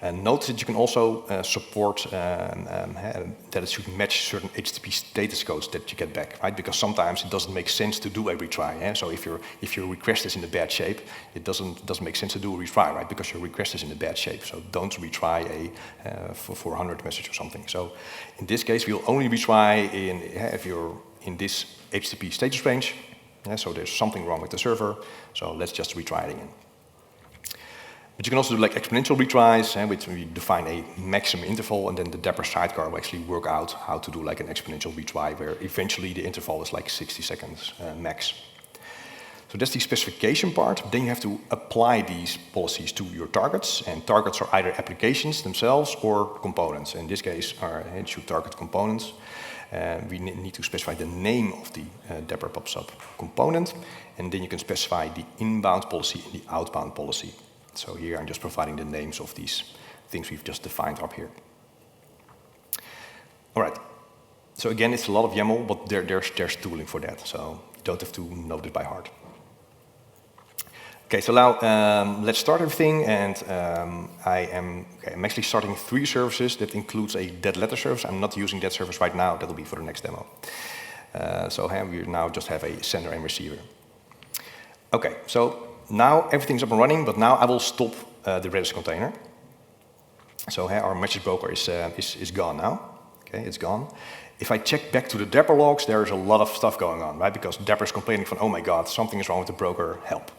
And note that you can also support that it should match certain HTTP status codes that you get back, right? Because sometimes it doesn't make sense to do a retry. So if your request is in a bad shape, it doesn't make sense to do a retry, right? Because your request is in a bad shape. So don't retry a 400 message or something. So in this case, we'll only retry if you're in this HTTP status range. So there's something wrong with the server. So let's just retry it again. But you can also do like exponential retries, which we define a maximum interval, and then the Dapr sidecar will actually work out how to do like an exponential retry, where eventually the interval is like 60 seconds max. So that's the specification part. Then you have to apply these policies to your targets, and targets are either applications themselves or components. In this case, it should target components. We need to specify the name of the Dapr PubSub component, and then you can specify the inbound policy and the outbound policy. So here I'm just providing the names of these things we've just defined up here. All right. So again, it's a lot of YAML, but there's tooling for that, so you don't have to know it by heart. Okay, so now let's start everything, and I'm actually starting 3 services. That includes a dead letter service. I'm not using that service right now. That'll be for the next demo. So we now just have a sender and receiver. Okay, so now everything's up and running, but now I will stop the Redis container. So our message broker is gone now. Okay, it's gone. If I check back to the Dapr logs, there's a lot of stuff going on, right? Because Dapr is complaining from, oh my God, something is wrong with the broker, help.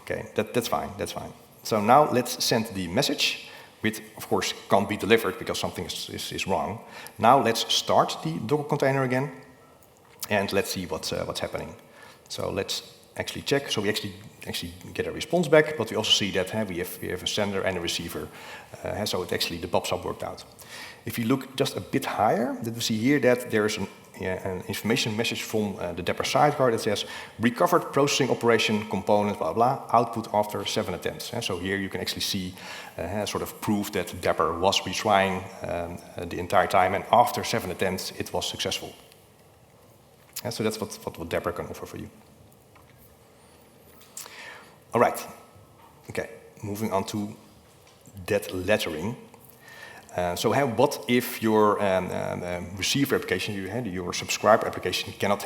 Okay, that's fine, that's fine. So now let's send the message, which of course can't be delivered because something is wrong. Now let's start the Docker container again, and let's see what's happening. So let's actually check. So we actually get a response back, but we also see that we have a sender and a receiver. So it actually, the PubSub worked out. If you look just a bit higher, then we see here that there's an information message from the Dapr sidecar that says recovered processing operation component, blah, blah, output after 7 attempts. So here you can actually see sort of proof that Dapr was retrying the entire time, and after 7 attempts, it was successful. So that's what Dapr can offer for you. All right. Okay, moving on to dead lettering. So what if your receiver application, your subscriber application cannot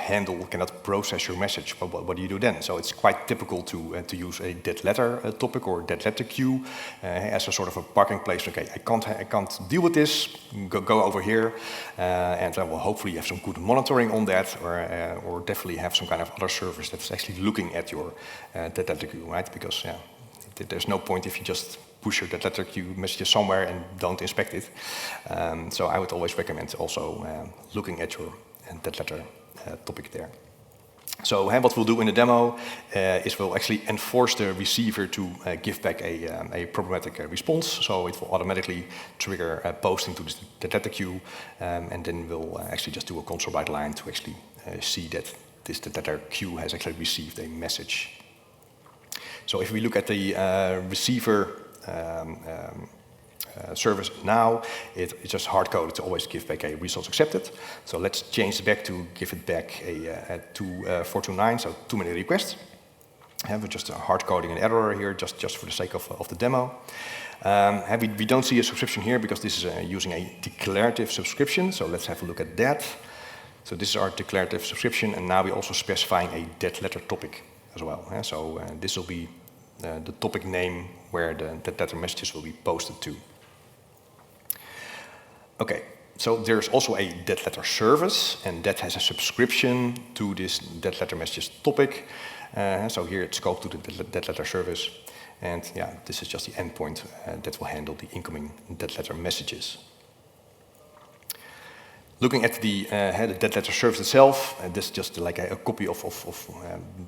process your message? What do you do then? So it's quite typical to use a dead letter topic or dead letter queue as a sort of a parking place. Okay, I can't deal with this. Go over here, and I will hopefully have some good monitoring on that, or definitely have some kind of other service that's actually looking at your dead letter queue, right? Because there's no point if you just push your dead letter queue messages somewhere and don't inspect it. So I would always recommend also looking at your dead letter topic there. So what we'll do in the demo is we'll actually enforce the receiver to give back a programmatic response. So it will automatically trigger posting to this dead letter queue, and then we'll actually just do a console write line to actually see that this dead letter queue has actually received a message. So if we look at the receiver service now, it's just hard-coded to always give back a results accepted. So let's change back to give it back a 429, so too many requests. We're just hard-coding an error here, just for the sake of the demo. We don't see a subscription here because this is using a declarative subscription, so let's have a look at that. So this is our declarative subscription, and now we're also specifying a dead letter topic as well. So this will be the topic name where the dead letter messages will be posted to. Okay, so there's also a dead letter service, and that has a subscription to this dead letter messages topic. So here it's scoped to the dead letter service, and yeah, this is just the endpoint that will handle the incoming dead letter messages. Looking at the dead letter service itself, this is just like a copy of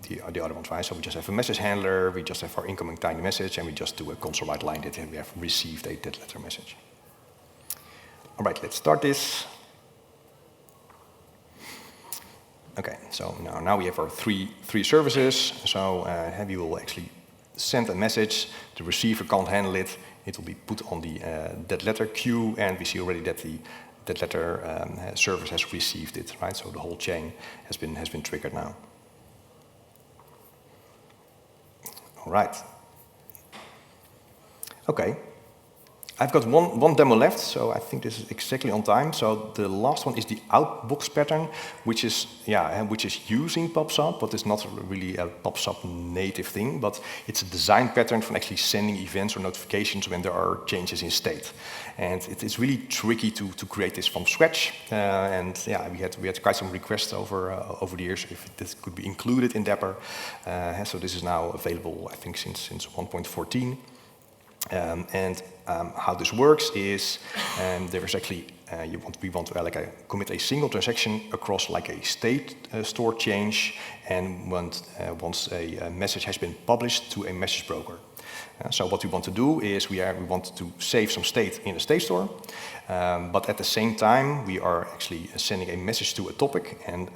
the other ones, right? So we just have a message handler, we just have our incoming tiny message, and we just do a console write line that we have received a dead letter message. All right, let's start this. Okay, so now we have our three services. So we will actually send a message. The receiver can't handle it. It will be put on the dead letter queue, and we see already that the dead letter service has received it, right? So the whole chain has been triggered now. All right. Okay. I've got one demo left, so I think this is exactly on time. So the last one is the Outbox pattern, which is using PubSub, but it's not really a PubSub native thing, but it's a design pattern for actually sending events or notifications when there are changes in state. And it's really tricky to create this from scratch. And yeah, we had quite some requests over the years if this could be included in Dapr. So this is now available, I think, since 1.14. How this works is there is actually we want to commit a single transaction across like a state store change, and once a message has been published to a message broker. So what we want to do is we want to save some state in the state store, but at the same time we are actually sending a message to a topic, and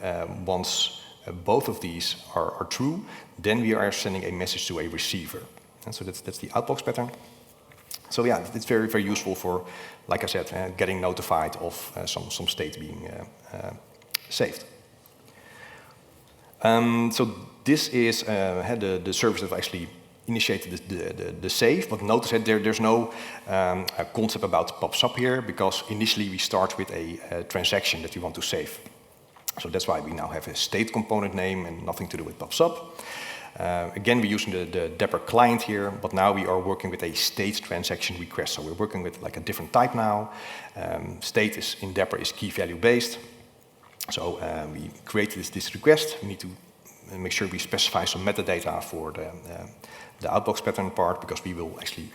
once both of these are true, then we are sending a message to a receiver. And so that's the Outbox pattern. So yeah, it's very, very useful for, like I said, getting notified of some state being saved. So this is the service that actually initiated the save, but notice that there's no concept about pops up here, because initially we start with a transaction that we want to save. So that's why we now have a state component name and nothing to do with pops up. Again, we're using the Dapr client here, but now we are working with a state transaction request. So we're working with like a different type now. State in Dapr is key value based. So we created this request. We need to make sure we specify some metadata for the Outbox pattern part, because we will actually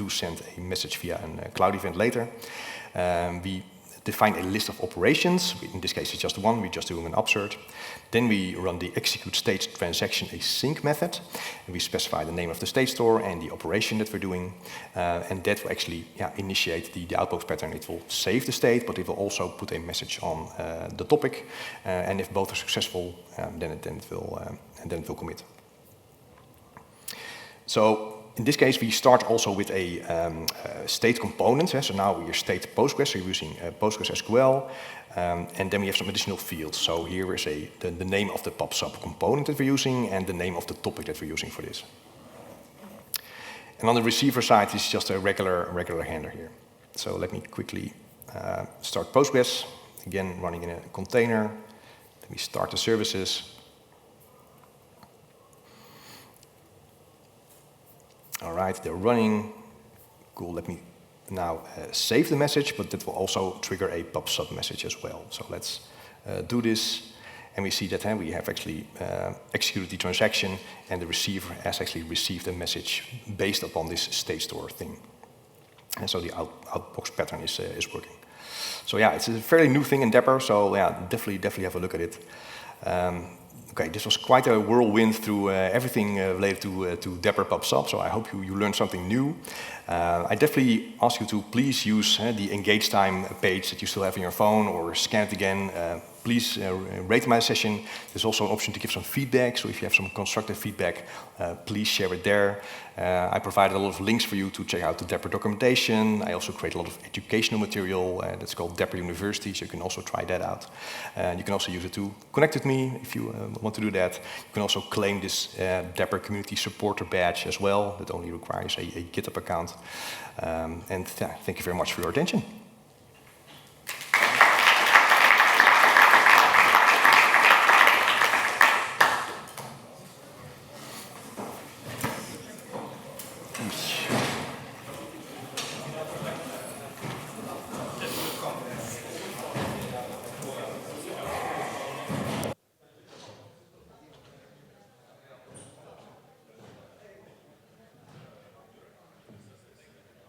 send a message via a cloud event later. We define a list of operations. In this case, it's just one. We're just doing an upsert. Then we run the execute state transaction async method. And we specify the name of the state store and the operation that we're doing. And that will actually initiate the Outbox pattern. It will save the state, but it will also put a message on the topic. And if both are successful, then it will commit. So in this case, we start also with a state component. So now we are state Postgres, so we're using Postgres SQL. And then we have some additional fields. So here is the name of the PubSub component that we're using and the name of the topic that we're using for this. And on the receiver side, it's just a regular handler here. So let me quickly start Postgres. Again, running in a container. Let me start the services. All right, they're running. Cool, let me now save the message, but that will also trigger a PubSub message as well. So let's do this. And we see that we have actually executed the transaction, and the receiver has actually received a message based upon this state store thing. And so the Outbox pattern is working. So yeah, it's a fairly new thing in Dapr, so yeah, definitely have a look at it. Okay, this was quite a whirlwind through everything related to Dapr PubSub, so I hope you learned something new. I definitely ask you to please use the engage time page that you still have on your phone, or scan it again. Please rate my session. There's also an option to give some feedback, so if you have some constructive feedback, please share it there. I provided a lot of links for you to check out the Dapr documentation. I also create a lot of educational material that's called Dapr University, so you can also try that out. You can also use it to connect with me if you want to do that. You can also claim this Dapr Community Supporter badge as well. That only requires a GitHub account. And thank you very much for your attention.